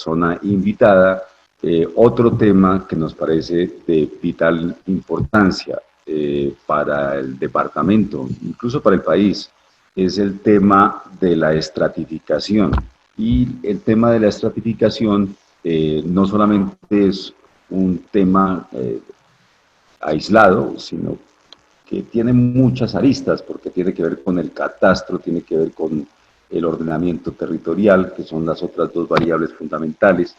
persona invitada, otro tema que nos parece de vital importancia para el departamento, incluso para el país, es el tema de la estratificación. Y el tema de la estratificación no solamente es un tema aislado, sino que tiene muchas aristas, porque tiene que ver con el catastro, tiene que ver con el ordenamiento territorial, que son las otras dos variables fundamentales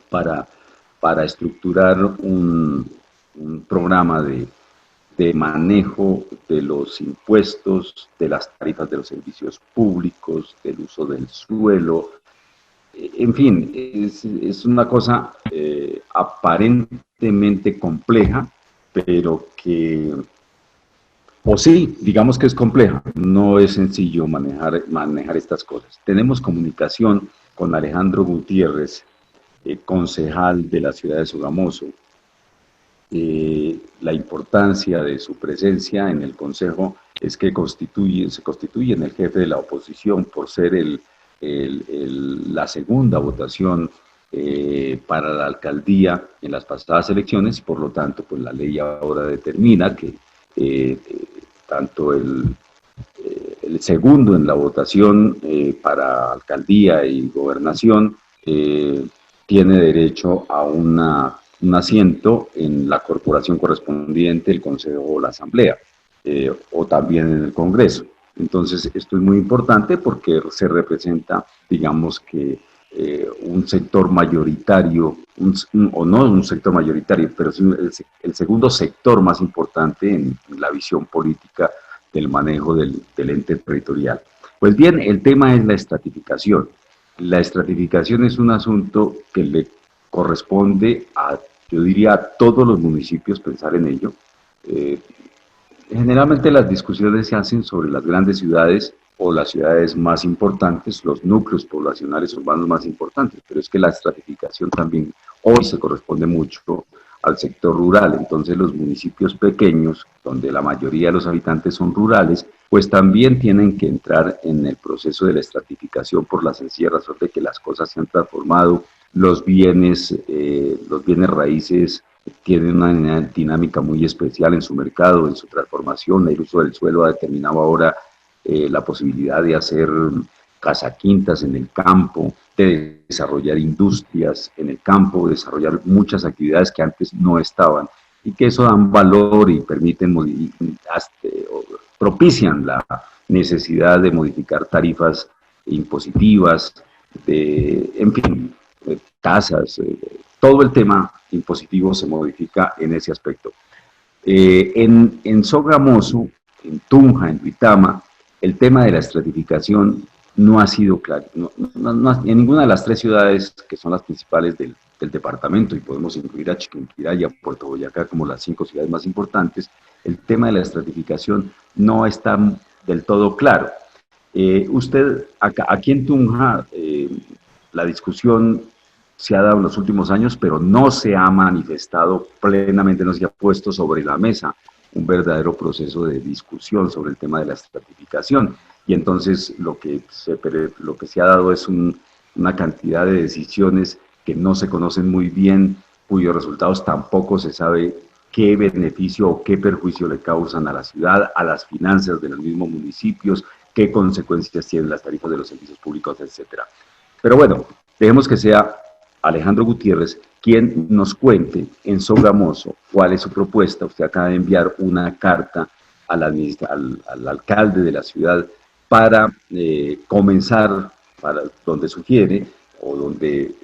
para estructurar un programa de manejo de los impuestos, de las tarifas de los servicios públicos, del uso del suelo. En fin, es una cosa aparentemente compleja, pero que, o sí, digamos que es compleja, no es sencillo manejar estas cosas. Tenemos comunicación con Alejandro Gutiérrez, concejal de la ciudad de Sogamoso. La importancia de su presencia en el Consejo es que se constituye en el jefe de la oposición por ser la segunda votación para la alcaldía en las pasadas elecciones, y por lo tanto pues la ley ahora determina que tanto el segundo en la votación para alcaldía y gobernación tiene derecho a un asiento en la corporación correspondiente, el Consejo o la Asamblea, o también en el Congreso. Entonces, esto es muy importante porque se representa, digamos que, un sector mayoritario, o no un sector mayoritario, pero es el segundo sector más importante en la visión política del manejo del ente territorial. Pues bien, el tema es la estratificación. La estratificación es un asunto que le corresponde a, yo diría, a todos los municipios pensar en ello. Generalmente las discusiones se hacen sobre las grandes ciudades o las ciudades más importantes, los núcleos poblacionales urbanos más importantes, pero es que la estratificación también hoy se corresponde mucho al sector rural. Entonces los municipios pequeños, donde la mayoría de los habitantes son rurales, pues también tienen que entrar en el proceso de la estratificación por la sencilla razón de que las cosas se han transformado, los bienes raíces tienen una dinámica muy especial en su mercado, en su transformación. El uso del suelo ha determinado ahora la posibilidad de hacer casaquintas en el campo, de desarrollar industrias en el campo, desarrollar muchas actividades que antes no estaban, y que eso dan valor y permiten, propician la necesidad de modificar tarifas impositivas, en fin, tasas, todo el tema impositivo se modifica en ese aspecto. En Sogamoso, en Tunja, en Duitama, el tema de la estratificación no ha sido claro. En ninguna de las tres ciudades que son las principales del departamento, y podemos incluir a Chiquinquirá y a Puerto Boyacá como las 5 ciudades más importantes, el tema de la estratificación no está del todo claro. Usted, aquí en Tunja, la discusión se ha dado en los últimos años, pero no se ha manifestado plenamente, no se ha puesto sobre la mesa un verdadero proceso de discusión sobre el tema de la estratificación. Y entonces lo que se ha dado es una cantidad de decisiones que no se conocen muy bien, cuyos resultados tampoco se sabe qué beneficio o qué perjuicio le causan a la ciudad, a las finanzas de los mismos municipios, qué consecuencias tienen las tarifas de los servicios públicos, etcétera. Pero bueno, dejemos que sea Alejandro Gutiérrez quien nos cuente en Sogamoso cuál es su propuesta. Usted acaba de enviar una carta al alcalde de la ciudad para comenzar, donde sugiere o donde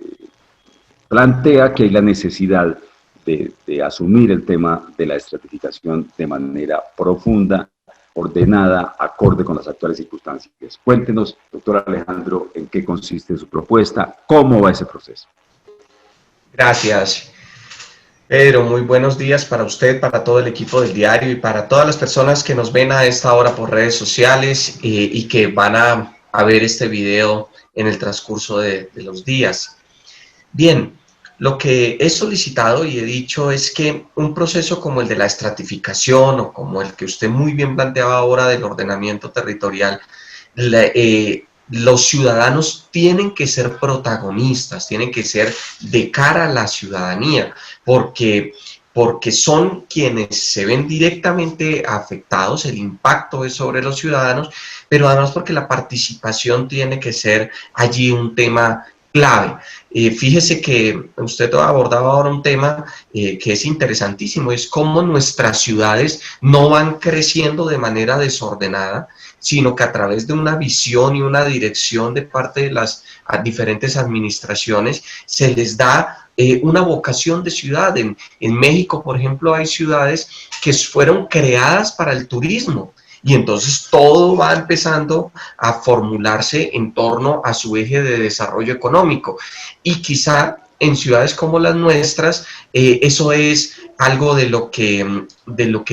plantea que hay la necesidad de asumir el tema de la estratificación de manera profunda, ordenada, acorde con las actuales circunstancias. Cuéntenos, doctor Alejandro, en qué consiste su propuesta, cómo va ese proceso. Gracias, Pedro. Muy buenos días para usted, para todo el equipo del diario y para todas las personas que nos ven a esta hora por redes sociales y que van a ver este video en el transcurso de los días. Bien, lo que he solicitado y he dicho es que un proceso como el de la estratificación o como el que usted muy bien planteaba ahora del ordenamiento territorial, los ciudadanos tienen que ser protagonistas, tienen que ser de cara a la ciudadanía, porque son quienes se ven directamente afectados, el impacto es sobre los ciudadanos, pero además porque la participación tiene que ser allí un tema clave. Fíjese que usted abordaba ahora un tema que es interesantísimo, es cómo nuestras ciudades no van creciendo de manera desordenada, sino que a través de una visión y una dirección de parte de las diferentes administraciones se les da una vocación de ciudad. En México, por ejemplo, hay ciudades que fueron creadas para el turismo, y entonces todo va empezando a formularse en torno a su eje de desarrollo económico. Y quizá en ciudades como las nuestras, eso es algo de lo que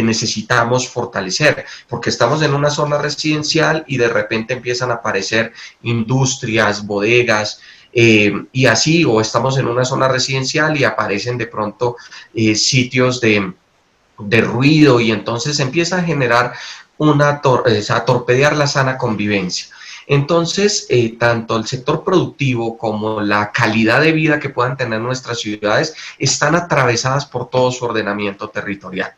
necesitamos fortalecer, porque estamos en una zona residencial y de repente empiezan a aparecer industrias, bodegas, y así, o estamos en una zona residencial y aparecen de pronto sitios de ruido, y entonces empieza a generar a torpedear la sana convivencia. Entonces, tanto el sector productivo como la calidad de vida que puedan tener nuestras ciudades están atravesadas por todo su ordenamiento territorial.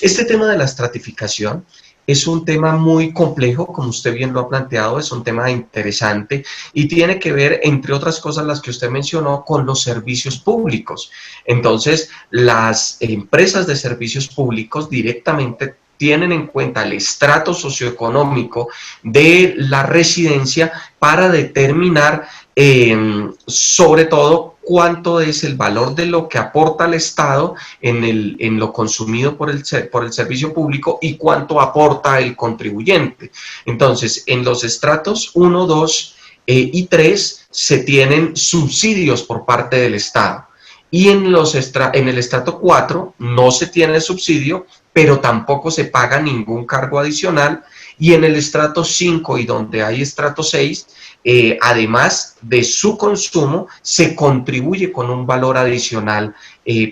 Este tema de la estratificación es un tema muy complejo, como usted bien lo ha planteado, es un tema interesante y tiene que ver, entre otras cosas, las que usted mencionó, con los servicios públicos. Entonces, las empresas de servicios públicos directamente tienen en cuenta el estrato socioeconómico de la residencia para determinar, sobre todo, cuánto es el valor de lo que aporta el Estado en lo consumido por el servicio público y cuánto aporta el contribuyente. Entonces, en los estratos 1, 2 y 3 se tienen subsidios por parte del Estado. Y en el estrato 4 no se tiene subsidio, pero tampoco se paga ningún cargo adicional. Y en el estrato 5 y donde hay estrato 6, además de su consumo, se contribuye con un valor adicional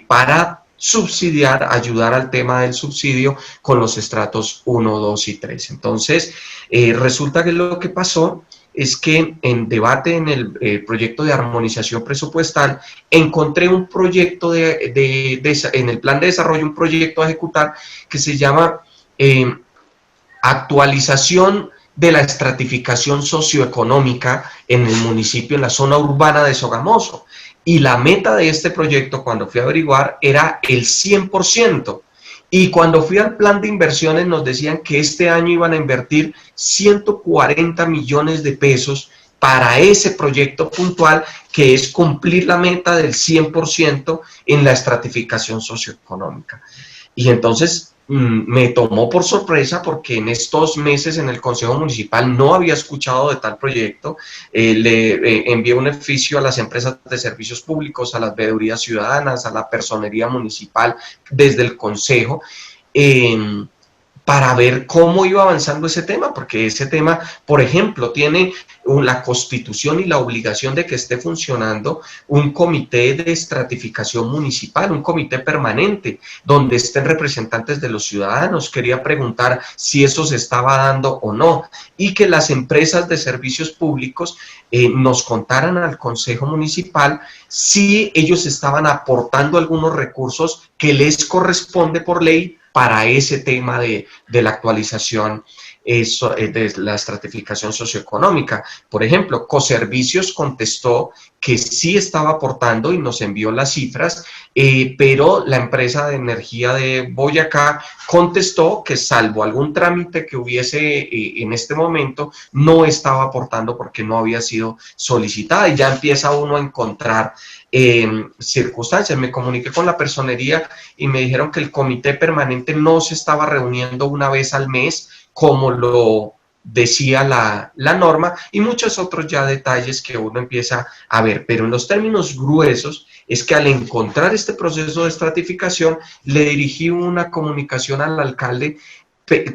para subsidiar, ayudar al tema del subsidio con los estratos 1, 2 y 3. Entonces, resulta que lo que pasó es que en debate en el proyecto de armonización presupuestal encontré un proyecto en el plan de desarrollo, un proyecto a ejecutar que se llama actualización de la estratificación socioeconómica en el municipio, en la zona urbana de Sogamoso. Y la meta de este proyecto, cuando fui a averiguar, era el 100%. Y cuando fui al plan de inversiones nos decían que este año iban a invertir 140 millones de pesos para ese proyecto puntual, que es cumplir la meta del 100% en la estratificación socioeconómica. Y entonces me tomó por sorpresa, porque en estos meses en el Consejo Municipal no había escuchado de tal proyecto. Le envié un oficio a las empresas de servicios públicos, a las veedurías ciudadanas, a la personería municipal desde el Consejo, para ver cómo iba avanzando ese tema, porque ese tema, por ejemplo, tiene la Constitución y la obligación de que esté funcionando un comité de estratificación municipal, un comité permanente, donde estén representantes de los ciudadanos. Quería preguntar si eso se estaba dando o no, y que las empresas de servicios públicos nos contaran al Consejo Municipal si ellos estaban aportando algunos recursos que les corresponde por ley para ese tema de la actualización de la estratificación socioeconómica. Por ejemplo, Coservicios contestó que sí estaba aportando y nos envió las cifras, pero la empresa de energía de Boyacá contestó que, salvo algún trámite que hubiese en este momento, no estaba aportando porque no había sido solicitada. Y ya empieza uno a encontrar circunstancias. Me comuniqué con la personería y me dijeron que el comité permanente no se estaba reuniendo una vez al mes, como lo decía la norma, y muchos otros ya detalles que uno empieza a ver. Pero en los términos gruesos es que, al encontrar este proceso de estratificación, le dirigí una comunicación al alcalde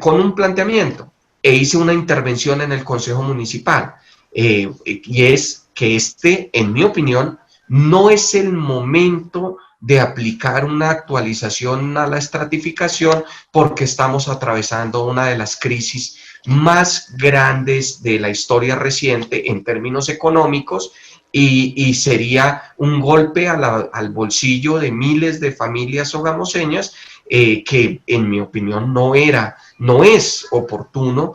con un planteamiento, e hice una intervención en el Consejo Municipal, y es que en mi opinión, no es el momento de aplicar una actualización a la estratificación, porque estamos atravesando una de las crisis más grandes de la historia reciente en términos económicos, y sería un golpe al bolsillo de miles de familias sogamoseñas, que en mi opinión no es oportuno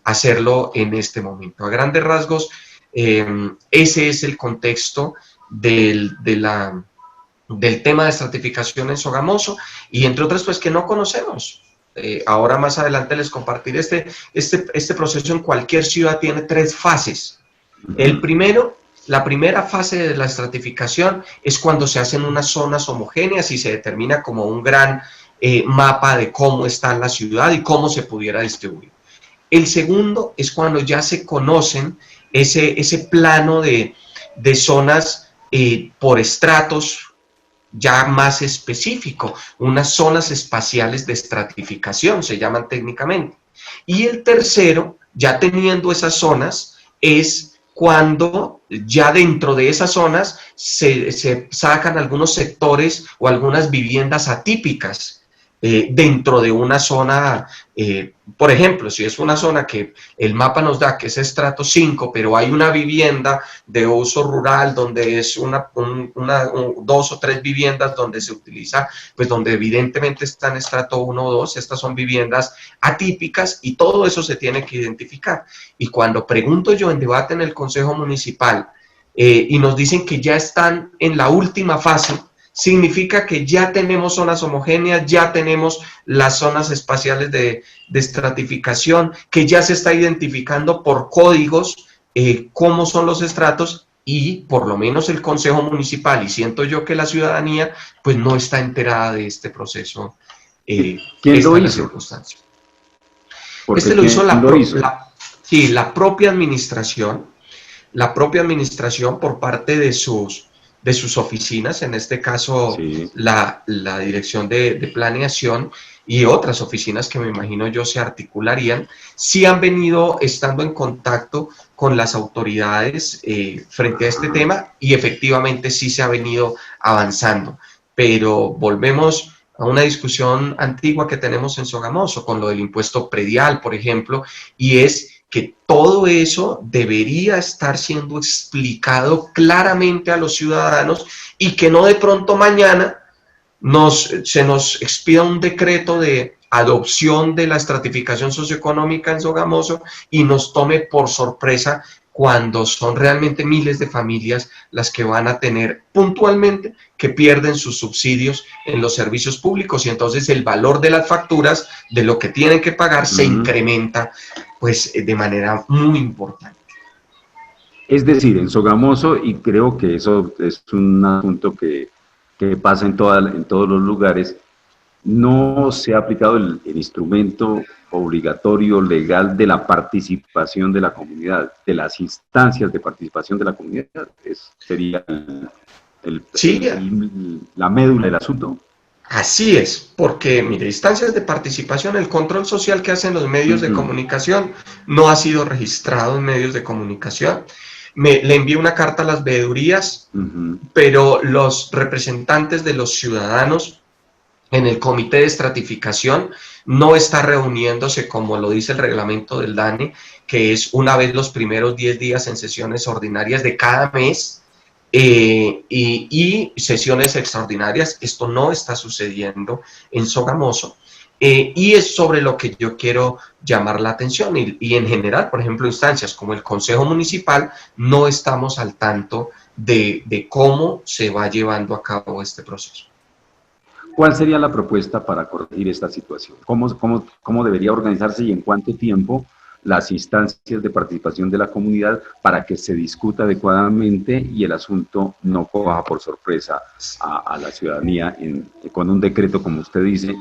hacerlo en este momento. A grandes rasgos, ese es el contexto del tema de estratificación en Sogamoso, y entre otras pues que no conocemos. Ahora más adelante les compartiré este proceso. En cualquier ciudad tiene 3 fases. La primera fase de la estratificación es cuando se hacen unas zonas homogéneas y se determina como un gran mapa de cómo está la ciudad y cómo se pudiera distribuir. El segundo es cuando ya se conocen ese plano de zonas por estratos ya más específico, unas zonas espaciales de estratificación, se llaman técnicamente. Y el tercero, ya teniendo esas zonas, es cuando ya dentro de esas zonas se sacan algunos sectores o algunas viviendas atípicas dentro de una zona. Por ejemplo, si es una zona que el mapa nos da que es estrato 5, pero hay una vivienda de uso rural donde es 2 o 3 viviendas donde se utiliza, pues donde evidentemente está en estrato 1 o 2, estas son viviendas atípicas, y todo eso se tiene que identificar. Y cuando pregunto yo en debate en el Consejo Municipal y nos dicen que ya están en la última fase, significa que ya tenemos zonas homogéneas, ya tenemos las zonas espaciales de estratificación, que ya se está identificando por códigos cómo son los estratos, y por lo menos el Consejo Municipal, y siento yo que la ciudadanía, pues no está enterada de este proceso. ¿Quién lo hizo? Este lo hizo la propia administración. La propia administración por parte de sus oficinas, en este caso sí, la Dirección de Planeación y otras oficinas que me imagino yo se articularían, sí han venido estando en contacto con las autoridades frente a este tema, y efectivamente sí se ha venido avanzando. Pero volvemos a una discusión antigua que tenemos en Sogamoso con lo del impuesto predial, por ejemplo, y es que todo eso debería estar siendo explicado claramente a los ciudadanos, y que no de pronto mañana se nos expida un decreto de adopción de la estratificación socioeconómica en Sogamoso y nos tome por sorpresa, cuando son realmente miles de familias las que van a tener puntualmente que pierden sus subsidios en los servicios públicos, y entonces el valor de las facturas, de lo que tienen que pagar, se incrementa pues de manera muy importante. Es decir, en Sogamoso, y creo que eso es un asunto que pasa en todos los lugares, no se ha aplicado el instrumento obligatorio legal de la participación de la comunidad, de las instancias de participación de la comunidad. Sería la médula del asunto. Así es, porque, mire, instancias de participación, el control social que hacen los medios de comunicación no ha sido registrado en medios de comunicación. Le envié una carta a las veedurías, pero los representantes de los ciudadanos en el comité de estratificación no está reuniéndose como lo dice el reglamento del DANE, que es una vez los primeros 10 días en sesiones ordinarias de cada mes, y sesiones extraordinarias. Esto no está sucediendo en Sogamoso, y es sobre lo que yo quiero llamar la atención, y en general, por ejemplo, instancias como el Consejo Municipal, no estamos al tanto de cómo se va llevando a cabo este proceso. ¿Cuál sería la propuesta para corregir esta situación? ¿Cómo debería organizarse y en cuánto tiempo las instancias de participación de la comunidad para que se discuta adecuadamente y el asunto no coja por sorpresa a la ciudadanía con un decreto, como usted dice,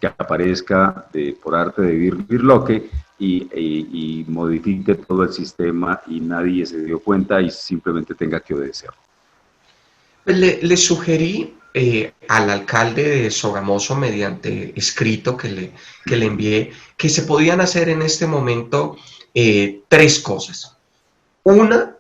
que aparezca por arte de birloque y modifique todo el sistema y nadie se dio cuenta y simplemente tenga que obedecer? Le sugerí al alcalde de Sogamoso, mediante escrito que le envié, que se podían hacer en este momento 3 cosas. Una,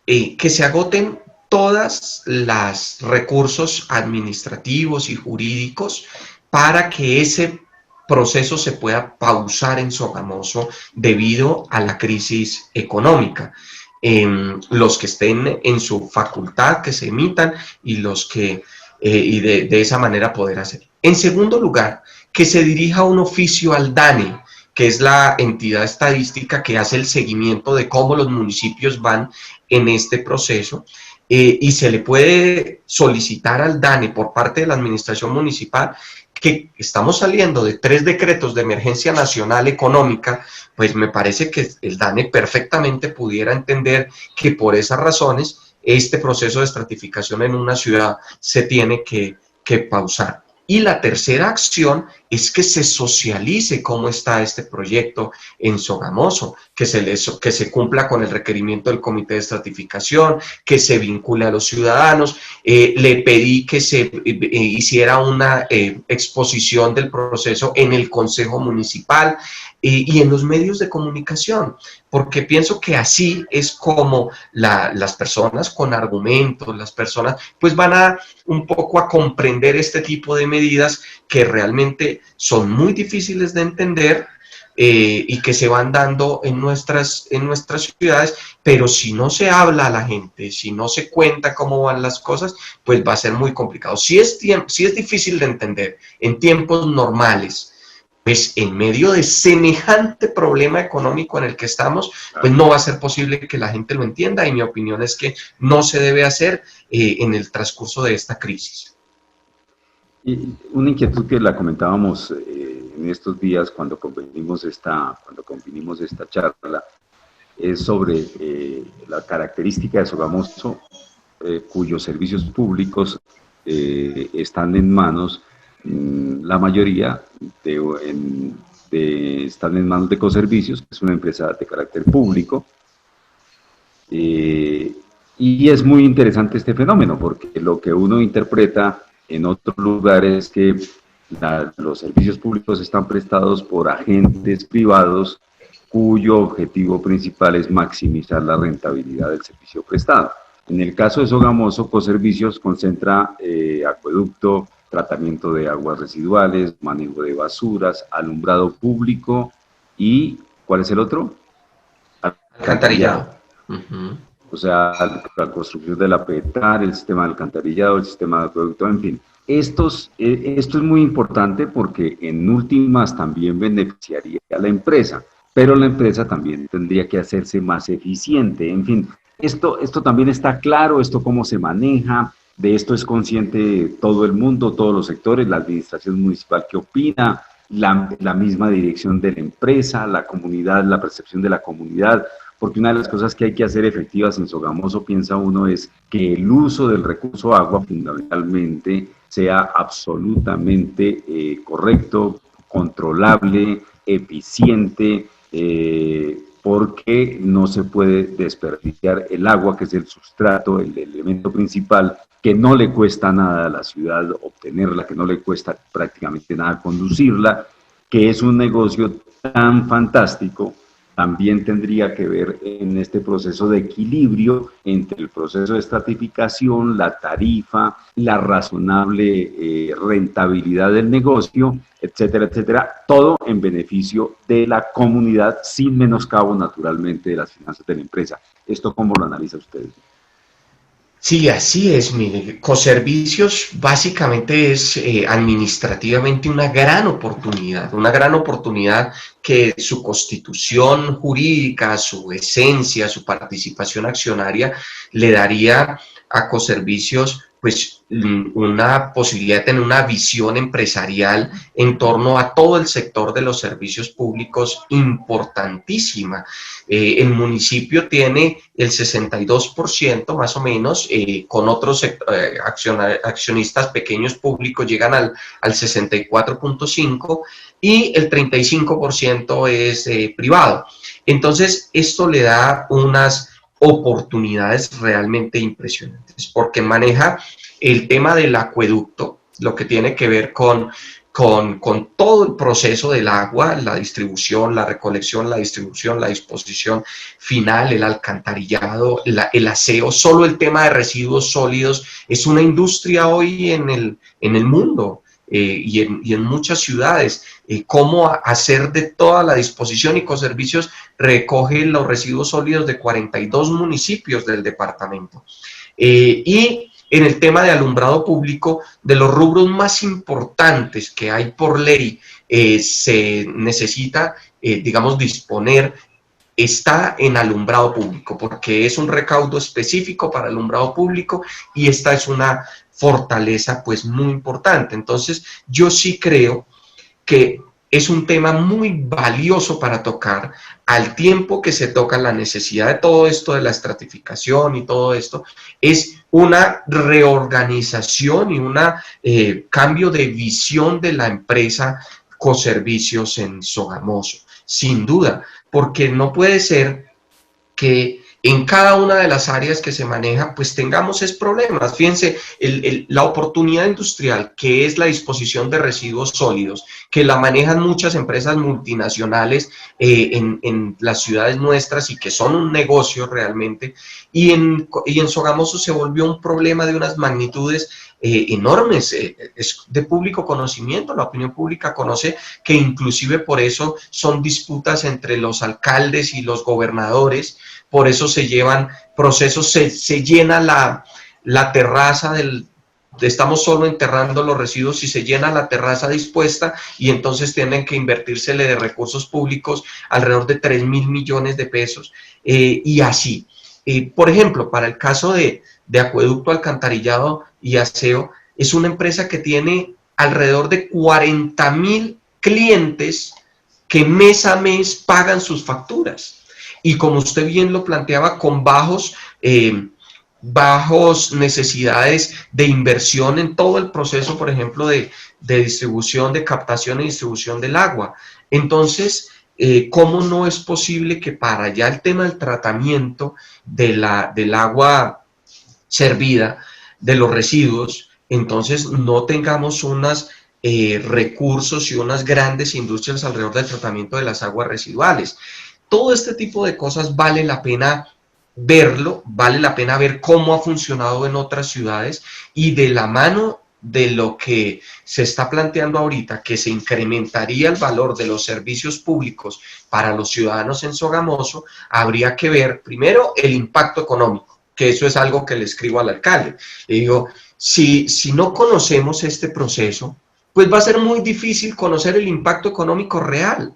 que se agoten todos los recursos administrativos y jurídicos para que ese proceso se pueda pausar en Sogamoso debido a la crisis económica. Los que estén en su facultad, que se emitan, y los que y de esa manera poder hacer. En segundo lugar, que se dirija un oficio al DANE, que es la entidad estadística que hace el seguimiento de cómo los municipios van en este proceso, y se le puede solicitar al DANE por parte de la administración municipal que estamos saliendo de 3 decretos de emergencia nacional económica, pues me parece que el DANE perfectamente pudiera entender que por esas razones este proceso de estratificación en una ciudad se tiene que pausar. Y la tercera acción es que se socialice cómo está este proyecto en Sogamoso, que se cumpla con el requerimiento del comité de estratificación, que se vincule a los ciudadanos. Le pedí que se hiciera una exposición del proceso en el Consejo Municipal y en los medios de comunicación, porque pienso que así es como las personas con argumentos, las personas pues van a un poco a comprender este tipo de medidas que realmente son muy difíciles de entender, y que se van dando en nuestras ciudades, pero si no se habla a la gente, si no se cuenta cómo van las cosas, pues va a ser muy complicado. Si es difícil de entender en tiempos normales, pues en medio de semejante problema económico en el que estamos, pues no va a ser posible que la gente lo entienda, y mi opinión es que no se debe hacer en el transcurso de esta crisis. Y una inquietud que la comentábamos en estos días cuando convenimos esta charla es sobre la característica de Sogamoso, cuyos servicios públicos están en manos, la mayoría están en manos de Coservicios, que es una empresa de carácter público. Y es muy interesante este fenómeno, porque lo que uno interpreta en otros lugares es que los servicios públicos están prestados por agentes privados cuyo objetivo principal es maximizar la rentabilidad del servicio prestado. En el caso de Sogamoso, Coservicios concentra acueducto, tratamiento de aguas residuales, manejo de basuras, alumbrado público y ¿cuál es el otro? Alcantarillado. O sea, la construcción de la PETAR, el sistema de alcantarillado, el sistema de acueducto, en fin. Esto es muy importante porque en últimas también beneficiaría a la empresa, pero la empresa también tendría que hacerse más eficiente. En fin, esto también está claro, esto cómo se maneja, de esto es consciente todo el mundo, todos los sectores, la administración municipal que opina, la misma dirección de la empresa, la comunidad, la percepción de la comunidad, porque una de las cosas que hay que hacer efectivas en Sogamoso, piensa uno, es que el uso del recurso agua fundamentalmente sea absolutamente correcto, controlable, eficiente, porque no se puede desperdiciar el agua, que es el sustrato, el elemento principal, que no le cuesta nada a la ciudad obtenerla, que no le cuesta prácticamente nada conducirla, que es un negocio tan fantástico. También tendría que ver en este proceso de equilibrio entre el proceso de estratificación, la tarifa, la razonable rentabilidad del negocio, etcétera, etcétera, todo en beneficio de la comunidad, sin menoscabo naturalmente de las finanzas de la empresa. ¿Esto cómo lo analiza usted? Sí, así es, mire, Coservicios básicamente es administrativamente una gran oportunidad que su constitución jurídica, su esencia, su participación accionaria le daría a Coservicios pues una posibilidad de tener una visión empresarial en torno a todo el sector de los servicios públicos importantísima. El municipio tiene el 62% más o menos, con otros accionistas pequeños públicos llegan al 64.5% y el 35% es privado. Entonces, esto le da unas oportunidades realmente impresionantes, porque maneja el tema del acueducto, lo que tiene que ver con todo el proceso del agua, la distribución, la recolección, la distribución, la disposición final, el alcantarillado, el aseo. Solo el tema de residuos sólidos es una industria hoy en el mundo. y en muchas ciudades, cómo hacer de toda la disposición, y Ecoservicios recoge los residuos sólidos de 42 municipios del departamento. Y en el tema de alumbrado público, de los rubros más importantes que hay por ley, se necesita, digamos, disponer, está en alumbrado público, porque es un recaudo específico para alumbrado público y esta es una fortaleza pues muy importante. Entonces yo sí creo que es un tema muy valioso para tocar, al tiempo que se toca la necesidad de todo esto de la estratificación y todo esto, es una reorganización y un cambio de visión de la empresa Ecoservicios en Sogamoso, sin duda, porque no puede ser que en cada una de las áreas que se maneja, pues tengamos esos problemas. Fíjense, la oportunidad industrial, que es la disposición de residuos sólidos, que la manejan muchas empresas multinacionales en las ciudades nuestras y que son un negocio realmente, y en Sogamoso se volvió un problema de unas magnitudes enormes, es de público conocimiento, la opinión pública conoce que inclusive por eso son disputas entre los alcaldes y los gobernadores, por eso se llevan procesos, se llena la terraza estamos solo enterrando los residuos y se llena la terraza dispuesta y entonces tienen que invertírsele de recursos públicos alrededor de 3.000 millones de pesos y así. Por ejemplo, para el caso de Acueducto, Alcantarillado y Aseo, es una empresa que tiene alrededor de 40.000 clientes que mes a mes pagan sus facturas. Y como usted bien lo planteaba, con bajos necesidades de inversión en todo el proceso, por ejemplo, de distribución, de captación y distribución del agua. Entonces, ¿cómo no es posible que para ya el tema del tratamiento del agua servida, de los residuos, entonces no tengamos unos recursos y unas grandes industrias alrededor del tratamiento de las aguas residuales? Todo este tipo de cosas vale la pena verlo, vale la pena ver cómo ha funcionado en otras ciudades y de la mano de lo que se está planteando ahorita, que se incrementaría el valor de los servicios públicos para los ciudadanos en Sogamoso, habría que ver primero el impacto económico, que eso es algo que le escribo al alcalde. Le digo, si no conocemos este proceso, pues va a ser muy difícil conocer el impacto económico real.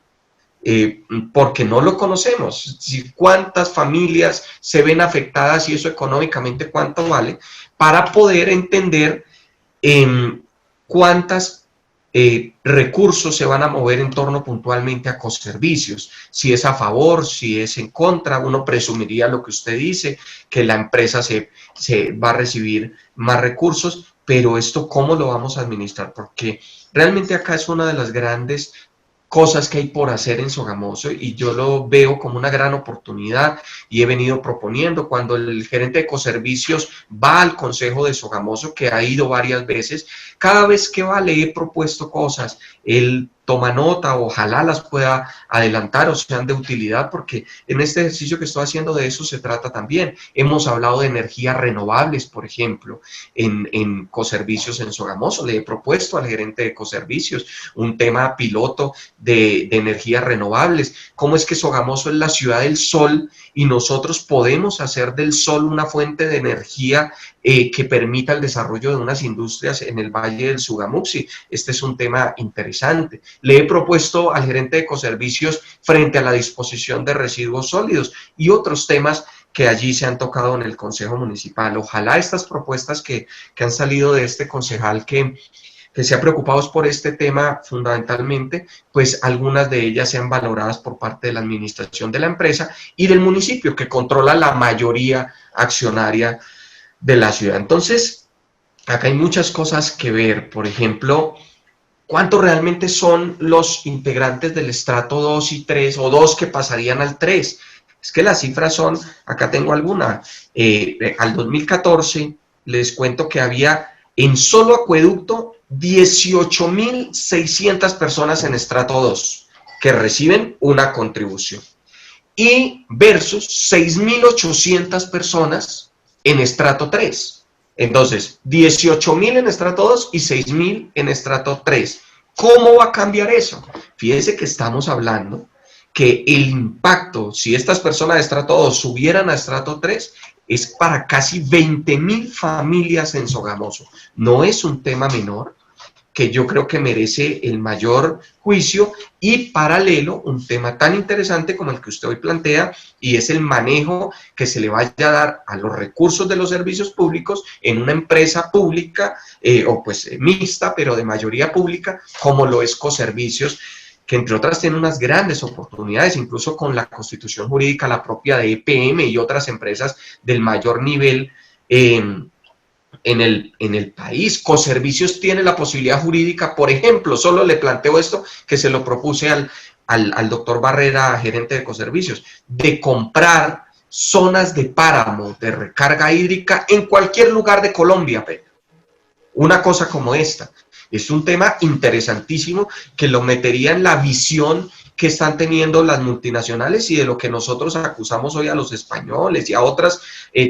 Porque no lo conocemos, cuántas familias se ven afectadas y eso económicamente cuánto vale, para poder entender cuántos recursos se van a mover en torno puntualmente a Ecoservicios, si es a favor, si es en contra. Uno presumiría lo que usted dice, que la empresa se va a recibir más recursos, pero esto ¿cómo lo vamos a administrar? Porque realmente acá es una de las grandes cosas que hay por hacer en Sogamoso y yo lo veo como una gran oportunidad y he venido proponiendo. Cuando el gerente de Ecoservicios va al consejo de Sogamoso, que ha ido varias veces, cada vez que va le he propuesto cosas, él toma nota, ojalá las pueda adelantar o sean de utilidad, porque en este ejercicio que estoy haciendo de eso se trata también. Hemos hablado de energías renovables, por ejemplo, en Ecoservicios en Sogamoso. Le he propuesto al gerente de Ecoservicios un tema piloto de energías renovables. ¿Cómo es que Sogamoso es la ciudad del sol y nosotros podemos hacer del sol una fuente de energía que permita el desarrollo de unas industrias en el Valle del Sugamuxi? Este es un tema interesante. Le he propuesto al gerente de Ecoservicios frente a la disposición de residuos sólidos y otros temas que allí se han tocado en el Consejo Municipal. Ojalá estas propuestas que han salido de este concejal que se ha preocupado por este tema fundamentalmente, pues algunas de ellas sean valoradas por parte de la administración de la empresa y del municipio, que controla la mayoría accionaria de la ciudad. Entonces, acá hay muchas cosas que ver. Por ejemplo, ¿cuántos realmente son los integrantes del estrato 2 y 3 o 2 que pasarían al 3? Es que las cifras son, acá tengo alguna, al 2014 les cuento que había en solo Acueducto 18.600 personas en estrato 2 que reciben una contribución y versus 6.800 personas en estrato 3. Entonces, 18.000 en estrato 2 y 6.000 en estrato 3. ¿Cómo va a cambiar eso? Fíjense que estamos hablando que el impacto, si estas personas de estrato 2 subieran a estrato 3, es para casi 20.000 familias en Sogamoso. No es un tema menor, que yo creo que merece el mayor juicio, y paralelo un tema tan interesante como el que usted hoy plantea, y es el manejo que se le vaya a dar a los recursos de los servicios públicos en una empresa pública o pues mixta, pero de mayoría pública, como lo es Coservicios, que entre otras tiene unas grandes oportunidades, incluso con la constitución jurídica, la propia de EPM y otras empresas del mayor nivel en el país. Coservicios tiene la posibilidad jurídica, por ejemplo, solo le planteo esto que se lo propuse al doctor Barrera, gerente de Coservicios, de comprar zonas de páramo, de recarga hídrica en cualquier lugar de Colombia, Pedro. Una cosa como esta. Es un tema interesantísimo que lo metería en la visión que están teniendo las multinacionales y de lo que nosotros acusamos hoy a los españoles y a otros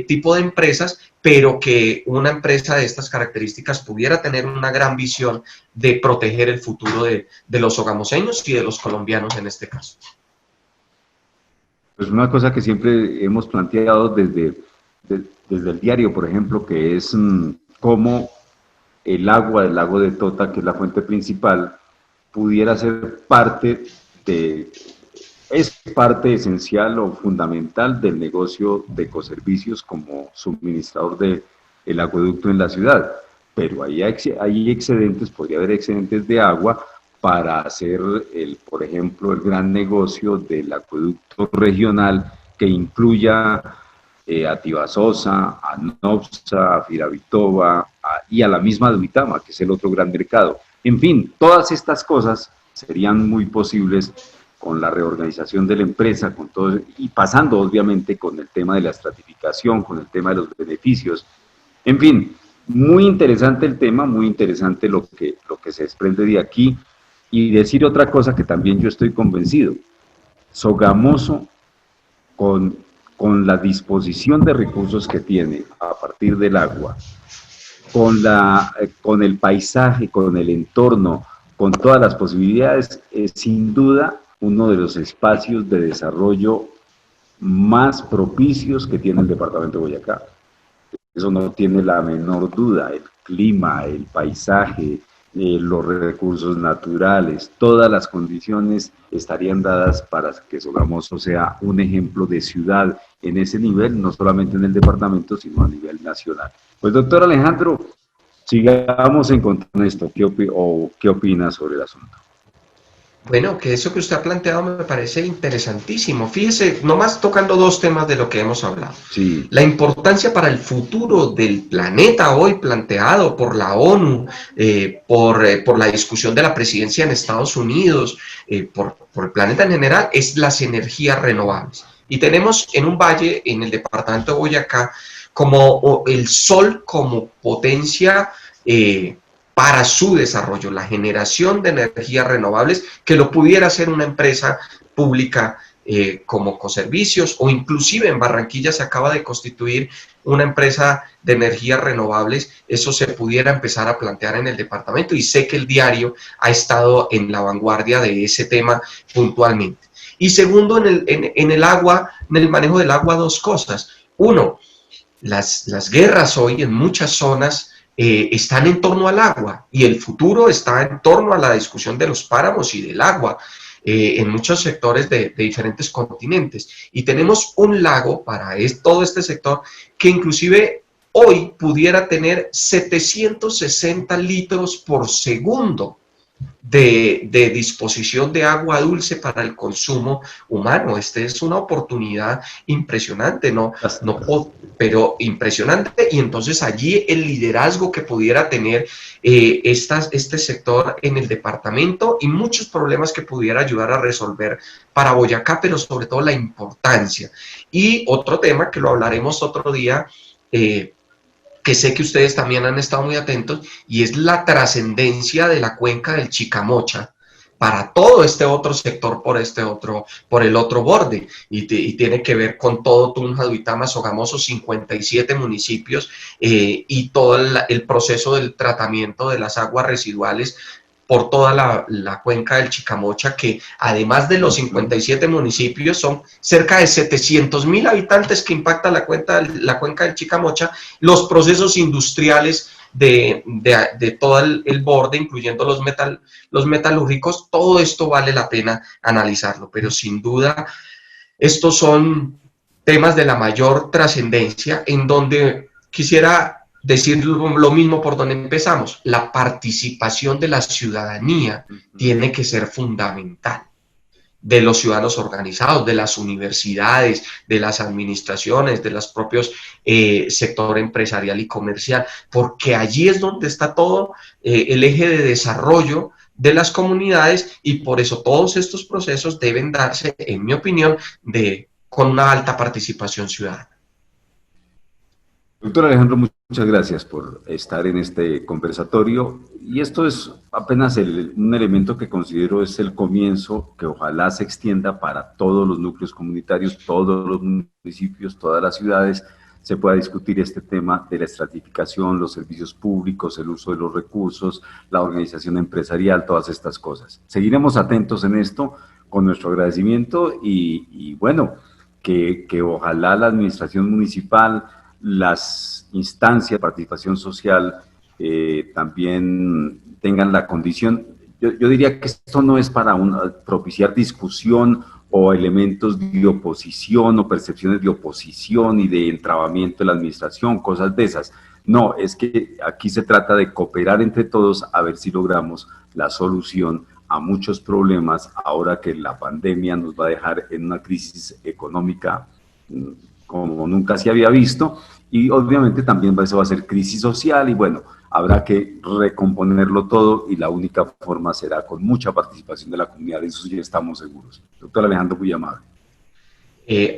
tipos de empresas, pero que una empresa de estas características pudiera tener una gran visión de proteger el futuro de los sogamoseños y de los colombianos en este caso. Pues una cosa que siempre hemos planteado desde el diario, por ejemplo, que es cómo el agua del lago de Tota, que es la fuente principal, pudiera ser es parte esencial o fundamental del negocio de Coservicios como suministrador del acueducto en la ciudad. Pero ahí hay excedentes, podría haber excedentes de agua para hacer, por ejemplo, el gran negocio del acueducto regional que incluya a Tibasosa, a Nopsa, a Firavitoba y a la misma Duitama, que es el otro gran mercado. En fin, todas estas cosas serían muy posibles con la reorganización de la empresa, con todo, y pasando obviamente con el tema de la estratificación, con el tema de los beneficios. En fin, muy interesante el tema, muy interesante lo que se desprende de aquí. Y decir otra cosa que también yo estoy convencido, Sogamoso, con la disposición de recursos que tiene a partir del agua, con el paisaje, con el entorno, con todas las posibilidades, es sin duda uno de los espacios de desarrollo más propicios que tiene el departamento de Boyacá. Eso no tiene la menor duda. El clima, el paisaje, los recursos naturales, todas las condiciones estarían dadas para que Sogamoso sea un ejemplo de ciudad en ese nivel, no solamente en el departamento, sino a nivel nacional. Pues doctor Alejandro, sigamos en contacto con esto. ¿Qué opina sobre el asunto? Bueno, que eso que usted ha planteado me parece interesantísimo. Fíjese, nomás tocando dos temas de lo que hemos hablado. Sí. La importancia para el futuro del planeta hoy planteado por la ONU, por la discusión de la presidencia en Estados Unidos, por el planeta en general, es las energías renovables. Y tenemos en un valle, en el departamento de Boyacá, como el sol como potencia para su desarrollo, la generación de energías renovables, que lo pudiera hacer una empresa pública como Coservicios, o inclusive en Barranquilla se acaba de constituir una empresa de energías renovables. Eso se pudiera empezar a plantear en el departamento, y sé que el diario ha estado en la vanguardia de ese tema puntualmente. Y segundo, en el agua, en el manejo del agua, dos cosas. Uno, las guerras hoy en muchas zonas están en torno al agua, y el futuro está en torno a la discusión de los páramos y del agua en muchos sectores de diferentes continentes. Y tenemos un lago para todo este sector que inclusive hoy pudiera tener 760 litros por segundo de disposición de agua dulce para el consumo humano. Esta es una oportunidad impresionante, pero impresionante. Y entonces allí el liderazgo que pudiera tener este sector en el departamento, y muchos problemas que pudiera ayudar a resolver para Boyacá, pero sobre todo la importancia. Y otro tema que lo hablaremos otro día, que sé que ustedes también han estado muy atentos, y es la trascendencia de la cuenca del Chicamocha, para todo este otro sector por el otro borde, y tiene que ver con todo Tunja, Duitama, Sogamoso, 57 municipios, y todo el proceso del tratamiento de las aguas residuales por toda la cuenca del Chicamocha, que además de los 57 municipios, son cerca de 700.000 habitantes que impacta la cuenca del Chicamocha, los procesos industriales de todo el borde, incluyendo los metalúrgicos. Todo esto vale la pena analizarlo, pero sin duda estos son temas de la mayor trascendencia, en donde quisiera decir lo mismo por donde empezamos. La participación de la ciudadanía tiene que ser fundamental, de los ciudadanos organizados, de las universidades, de las administraciones, de los propios sector empresarial y comercial, porque allí es donde está todo el eje de desarrollo de las comunidades, y por eso todos estos procesos deben darse, en mi opinión, con una alta participación ciudadana. Doctor Alejandro, muchas gracias por estar en este conversatorio, y esto es apenas un elemento que considero es el comienzo, que ojalá se extienda para todos los núcleos comunitarios, todos los municipios, todas las ciudades, se pueda discutir este tema de la estratificación, los servicios públicos, el uso de los recursos, la organización empresarial, todas estas cosas. Seguiremos atentos en esto con nuestro agradecimiento y bueno, que ojalá la administración municipal, las instancias de participación social también tengan la condición. Yo diría que esto no es para propiciar discusión o elementos de oposición o percepciones de oposición y de entrabamiento de la administración, cosas de esas. No, es que aquí se trata de cooperar entre todos a ver si logramos la solución a muchos problemas ahora que la pandemia nos va a dejar en una crisis económica como nunca se había visto, y obviamente también eso va a ser crisis social, y bueno, habrá que recomponerlo todo, y la única forma será con mucha participación de la comunidad, de eso ya estamos seguros. Doctor Alejandro, muy amable.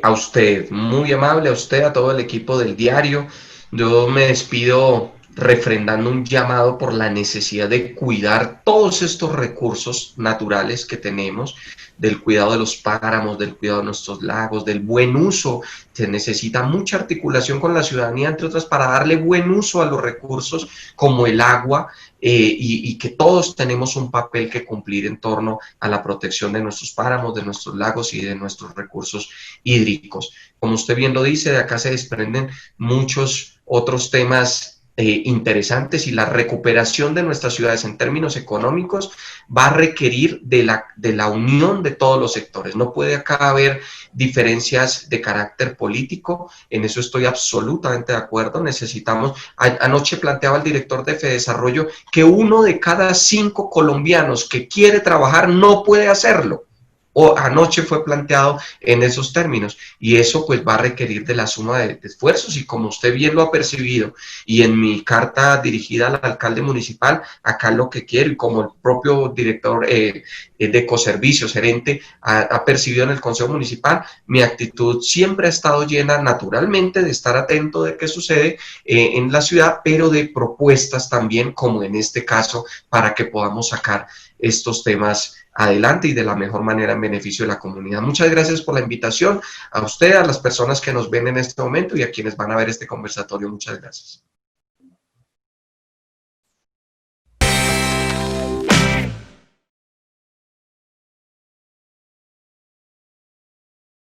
A usted, muy amable, a usted, a todo el equipo del diario. Yo me despido refrendando un llamado por la necesidad de cuidar todos estos recursos naturales que tenemos, del cuidado de los páramos, del cuidado de nuestros lagos, del buen uso. Se necesita mucha articulación con la ciudadanía, entre otras, para darle buen uso a los recursos como el agua, y que todos tenemos un papel que cumplir en torno a la protección de nuestros páramos, de nuestros lagos y de nuestros recursos hídricos. Como usted bien lo dice, de acá se desprenden muchos otros temas interesantes, y la recuperación de nuestras ciudades en términos económicos va a requerir de la unión de todos los sectores. No puede acá haber diferencias de carácter político, en eso estoy absolutamente de acuerdo. Necesitamos, anoche planteaba el director de FEDesarrollo que 1 de cada 5 colombianos que quiere trabajar no puede hacerlo. O anoche fue planteado en esos términos, y eso pues va a requerir de la suma de esfuerzos, y como usted bien lo ha percibido, y en mi carta dirigida al alcalde municipal, acá lo que quiero, y como el propio director de Ecoservicios, gerente, ha percibido en el Consejo Municipal, mi actitud siempre ha estado llena naturalmente de estar atento de qué sucede en la ciudad, pero de propuestas también, como en este caso, para que podamos sacar estos temas adelante y de la mejor manera en beneficio de la comunidad. Muchas gracias por la invitación, a usted, a las personas que nos ven en este momento y a quienes van a ver este conversatorio. Muchas gracias.